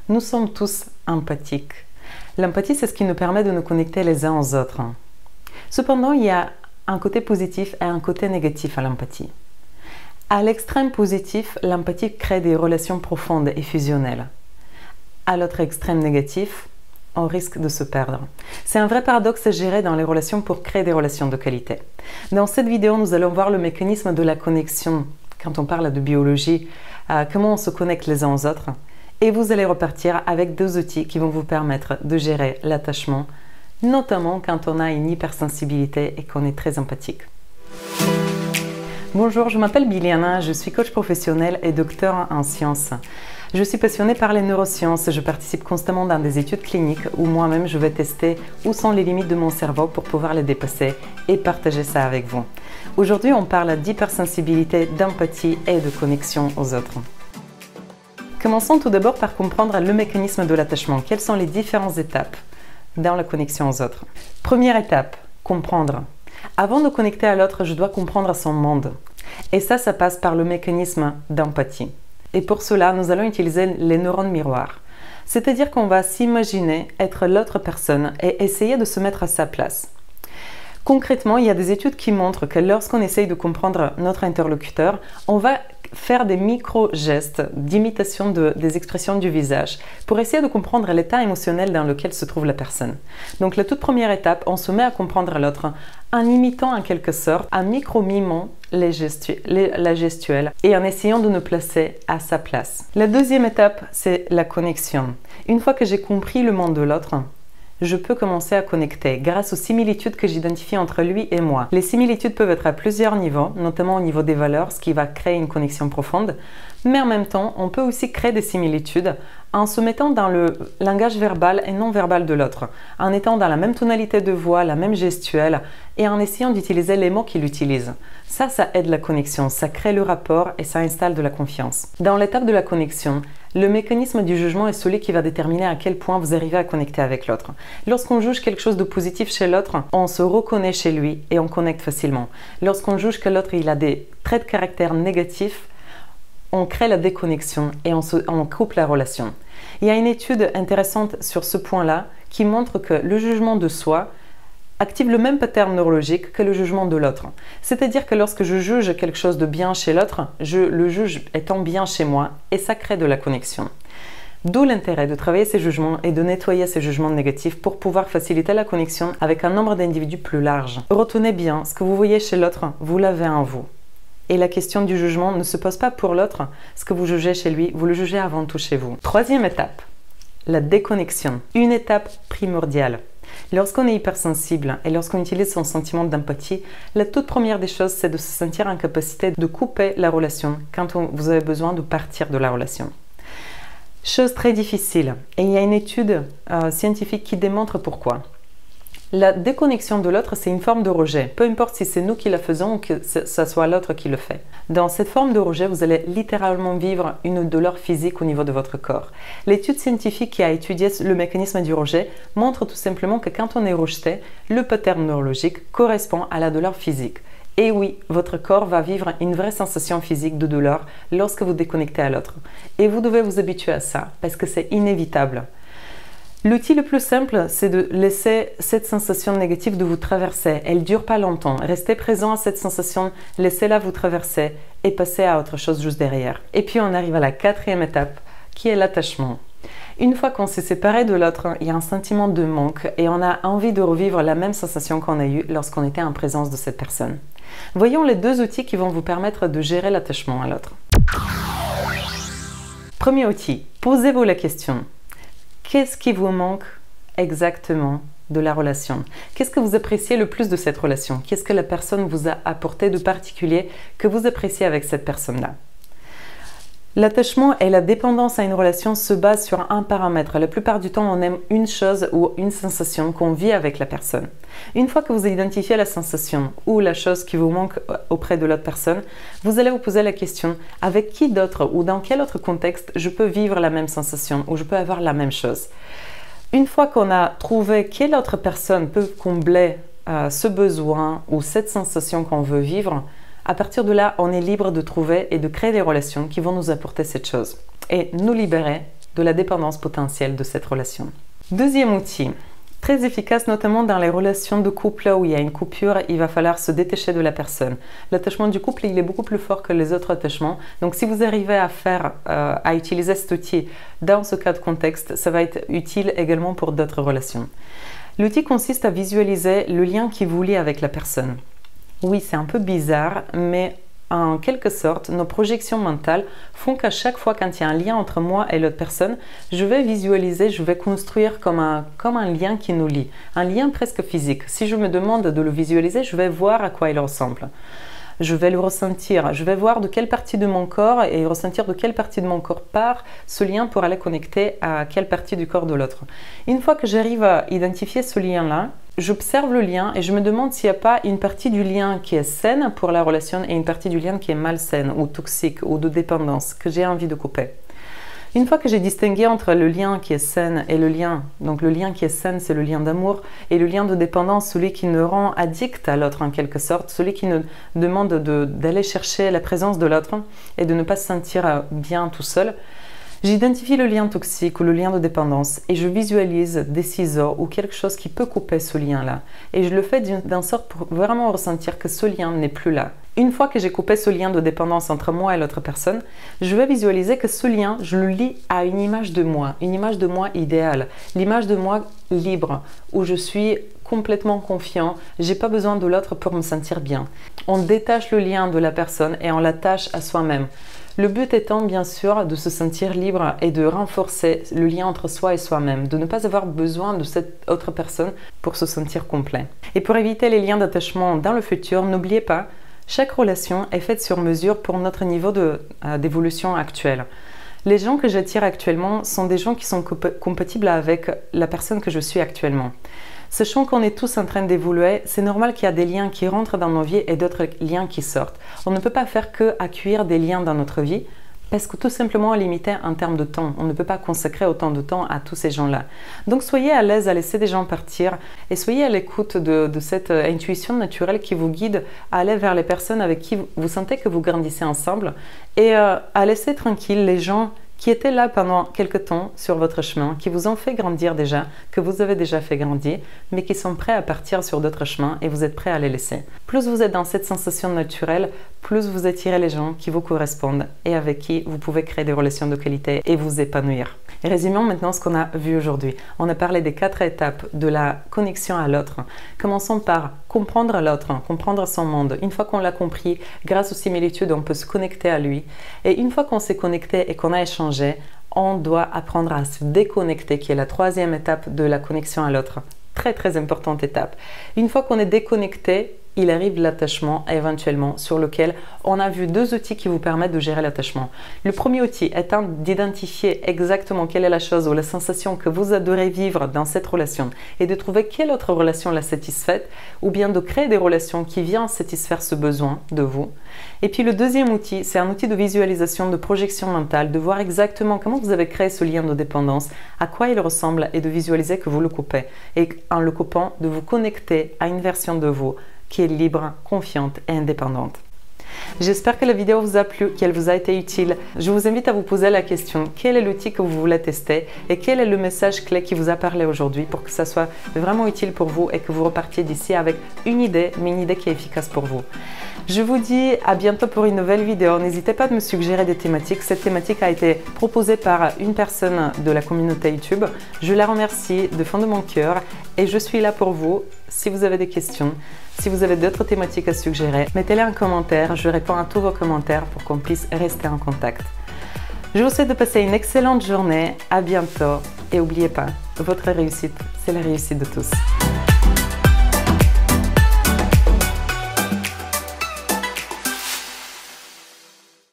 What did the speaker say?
Nous sommes tous empathiques. L'empathie, c'est ce qui nous permet de nous connecter les uns aux autres. Cependant, il y a un côté positif et un côté négatif à l'empathie. À l'extrême positif, l'empathie crée des relations profondes et fusionnelles. À l'autre extrême négatif, on risque de se perdre. C'est un vrai paradoxe à gérer dans les relations pour créer des relations de qualité. Dans cette vidéo, nous allons voir le mécanisme de la connexion. Quand on parle de biologie, comment on se connecte les uns aux autres. Et vous allez repartir avec 2 outils qui vont vous permettre de gérer l'attachement, notamment quand on a une hypersensibilité et qu'on est très empathique. Bonjour, je m'appelle Biliana, je suis coach professionnel et docteur en sciences. Je suis passionnée par les neurosciences, je participe constamment dans des études cliniques où moi-même je vais tester où sont les limites de mon cerveau pour pouvoir les dépasser et partager ça avec vous. Aujourd'hui, on parle d'hypersensibilité, d'empathie et de connexion aux autres. Commençons tout d'abord par comprendre le mécanisme de l'attachement. Quelles sont les différentes étapes dans la connexion aux autres? Première étape, comprendre. Avant de connecter à l'autre, je dois comprendre son monde. Et ça passe par le mécanisme d'empathie. Et pour cela, nous allons utiliser les neurones miroirs. C'est-à-dire qu'on va s'imaginer être l'autre personne et essayer de se mettre à sa place. Concrètement, il y a des études qui montrent que lorsqu'on essaye de comprendre notre interlocuteur, on va faire des micro-gestes d'imitation des expressions du visage pour essayer de comprendre l'état émotionnel dans lequel se trouve la personne. Donc la toute première étape, on se met à comprendre l'autre en imitant en quelque sorte, en micro-mimant la gestuelle et en essayant de nous placer à sa place. La deuxième étape, c'est la connexion. Une fois que j'ai compris le monde de l'autre, je peux commencer à connecter grâce aux similitudes que j'identifie entre lui et moi. Les similitudes peuvent être à plusieurs niveaux, notamment au niveau des valeurs, ce qui va créer une connexion profonde. Mais en même temps, on peut aussi créer des similitudes en se mettant dans le langage verbal et non verbal de l'autre, en étant dans la même tonalité de voix, la même gestuelle et en essayant d'utiliser les mots qu'il utilise. Ça aide la connexion, ça crée le rapport et ça installe de la confiance. Dans l'étape de la connexion, le mécanisme du jugement est celui qui va déterminer à quel point vous arrivez à connecter avec l'autre. Lorsqu'on juge quelque chose de positif chez l'autre, on se reconnaît chez lui et on connecte facilement. Lorsqu'on juge que l'autre il a des traits de caractère négatifs, on crée la déconnexion et on coupe la relation. Il y a une étude intéressante sur ce point-là qui montre que le jugement de soi active le même pattern neurologique que le jugement de l'autre. C'est-à-dire que lorsque je juge quelque chose de bien chez l'autre, je le juge étant bien chez moi et ça crée de la connexion. D'où l'intérêt de travailler ces jugements et de nettoyer ces jugements négatifs pour pouvoir faciliter la connexion avec un nombre d'individus plus large. Retenez bien, ce que vous voyez chez l'autre, vous l'avez en vous. Et la question du jugement ne se pose pas pour l'autre. Ce que vous jugez chez lui, vous le jugez avant tout chez vous. Troisième étape, la déconnexion. Une étape primordiale. Lorsqu'on est hypersensible et lorsqu'on utilise son sentiment d'empathie, la toute première des choses, c'est de se sentir en capacité de couper la relation quand vous avez besoin de partir de la relation. Chose très difficile. Et il y a une étude scientifique qui démontre pourquoi. La déconnexion de l'autre, c'est une forme de rejet. Peu importe si c'est nous qui la faisons ou que ce soit l'autre qui le fait. Dans cette forme de rejet, vous allez littéralement vivre une douleur physique au niveau de votre corps. L'étude scientifique qui a étudié le mécanisme du rejet montre tout simplement que quand on est rejeté, le pattern neurologique correspond à la douleur physique. Et oui, votre corps va vivre une vraie sensation physique de douleur lorsque vous déconnectez à l'autre. Et vous devez vous habituer à ça parce que c'est inévitable. L'outil le plus simple, c'est de laisser cette sensation négative de vous traverser. Elle ne dure pas longtemps. Restez présent à cette sensation, laissez-la vous traverser et passez à autre chose juste derrière. Et puis on arrive à la 4e étape, qui est l'attachement. Une fois qu'on s'est séparé de l'autre, il y a un sentiment de manque et on a envie de revivre la même sensation qu'on a eue lorsqu'on était en présence de cette personne. Voyons les 2 outils qui vont vous permettre de gérer l'attachement à l'autre. Premier outil, posez-vous la question. Qu'est-ce qui vous manque exactement de la relation? Qu'est-ce que vous appréciez le plus de cette relation? Qu'est-ce que la personne vous a apporté de particulier que vous appréciez avec cette personne-là? L'attachement et la dépendance à une relation se basent sur un paramètre. La plupart du temps, on aime une chose ou une sensation qu'on vit avec la personne. Une fois que vous avez identifié la sensation ou la chose qui vous manque auprès de l'autre personne, vous allez vous poser la question avec qui d'autre ou dans quel autre contexte je peux vivre la même sensation ou je peux avoir la même chose. Une fois qu'on a trouvé quelle autre personne peut combler ce besoin ou cette sensation qu'on veut vivre, à partir de là, on est libre de trouver et de créer des relations qui vont nous apporter cette chose et nous libérer de la dépendance potentielle de cette relation. Deuxième outil, très efficace notamment dans les relations de couple où il y a une coupure, il va falloir se détacher de la personne. L'attachement du couple, il est beaucoup plus fort que les autres attachements. Donc si vous arrivez à utiliser cet outil dans ce cas de contexte, ça va être utile également pour d'autres relations. L'outil consiste à visualiser le lien qui vous lie avec la personne. Oui, c'est un peu bizarre, mais en quelque sorte, nos projections mentales font qu'à chaque fois quand il y a un lien entre moi et l'autre personne, je vais visualiser, je vais construire comme un lien qui nous lie, un lien presque physique. Si je me demande de le visualiser, je vais voir à quoi il ressemble. Je vais le ressentir, je vais voir de quelle partie de mon corps et ressentir de quelle partie de mon corps part ce lien pour aller connecter à quelle partie du corps de l'autre. Une fois que j'arrive à identifier ce lien-là, j'observe le lien et je me demande s'il n'y a pas une partie du lien qui est saine pour la relation et une partie du lien qui est malsaine ou toxique ou de dépendance que j'ai envie de couper. Une fois que j'ai distingué entre le lien qui est sain et le lien qui est sain, c'est le lien d'amour, et le lien de dépendance, celui qui nous rend addict à l'autre en quelque sorte, celui qui nous demande d'aller chercher la présence de l'autre et de ne pas se sentir bien tout seul, j'identifie le lien toxique ou le lien de dépendance et je visualise des ciseaux ou quelque chose qui peut couper ce lien-là. Et je le fais d'une sorte pour vraiment ressentir que ce lien n'est plus là. Une fois que j'ai coupé ce lien de dépendance entre moi et l'autre personne, je vais visualiser que ce lien, je le lie à une image de moi idéale, l'image de moi libre, où je suis complètement confiant, j'ai pas besoin de l'autre pour me sentir bien. On détache le lien de la personne et on l'attache à soi-même. Le but étant bien sûr de se sentir libre et de renforcer le lien entre soi et soi-même, de ne pas avoir besoin de cette autre personne pour se sentir complet. Et pour éviter les liens d'attachement dans le futur, n'oubliez pas, chaque relation est faite sur mesure pour notre niveau d'évolution actuel. Les gens que j'attire actuellement sont des gens qui sont compatibles avec la personne que je suis actuellement. Sachant qu'on est tous en train d'évoluer, c'est normal qu'il y a des liens qui rentrent dans nos vies et d'autres liens qui sortent. On ne peut pas faire que accueillir des liens dans notre vie parce que tout simplement on est limité en termes de temps. On ne peut pas consacrer autant de temps à tous ces gens-là. Donc soyez à l'aise à laisser des gens partir et soyez à l'écoute de cette intuition naturelle qui vous guide à aller vers les personnes avec qui vous sentez que vous grandissez ensemble et à laisser tranquille les gens qui étaient là pendant quelque temps sur votre chemin, qui vous ont fait grandir déjà, que vous avez déjà fait grandir, mais qui sont prêts à partir sur d'autres chemins et vous êtes prêts à les laisser. Plus vous êtes dans cette sensation naturelle, plus vous attirez les gens qui vous correspondent et avec qui vous pouvez créer des relations de qualité et vous épanouir. Et résumons maintenant ce qu'on a vu aujourd'hui. On a parlé des 4 étapes de la connexion à l'autre. Commençons par comprendre l'autre, comprendre son monde. Une fois qu'on l'a compris, grâce aux similitudes, on peut se connecter à lui. Et une fois qu'on s'est connecté et qu'on a échangé, on doit apprendre à se déconnecter, qui est la 3e étape de la connexion à l'autre. Très très importante étape. Une fois qu'on est déconnecté, il arrive l'attachement éventuellement sur lequel on a vu 2 outils qui vous permettent de gérer l'attachement. Le premier outil étant d'identifier exactement quelle est la chose ou la sensation que vous adorez vivre dans cette relation et de trouver quelle autre relation la satisfait ou bien de créer des relations qui viennent satisfaire ce besoin de vous. Et puis le deuxième outil, c'est un outil de visualisation, de projection mentale, de voir exactement comment vous avez créé ce lien de dépendance, à quoi il ressemble et de visualiser que vous le coupez. Et en le coupant, de vous connecter à une version de vous qui est libre, confiante et indépendante. J'espère que la vidéo vous a plu, qu'elle vous a été utile. Je vous invite à vous poser la question, quel est l'outil que vous voulez tester et quel est le message clé qui vous a parlé aujourd'hui pour que ça soit vraiment utile pour vous et que vous repartiez d'ici avec une idée, mais une idée qui est efficace pour vous. Je vous dis à bientôt pour une nouvelle vidéo. N'hésitez pas à me suggérer des thématiques. Cette thématique a été proposée par une personne de la communauté YouTube. Je la remercie de fond de mon cœur et je suis là pour vous. Si vous avez des questions, si vous avez d'autres thématiques à suggérer, mettez-les en commentaire. Je réponds à tous vos commentaires pour qu'on puisse rester en contact. Je vous souhaite de passer une excellente journée. À bientôt et n'oubliez pas, votre réussite, c'est la réussite de tous.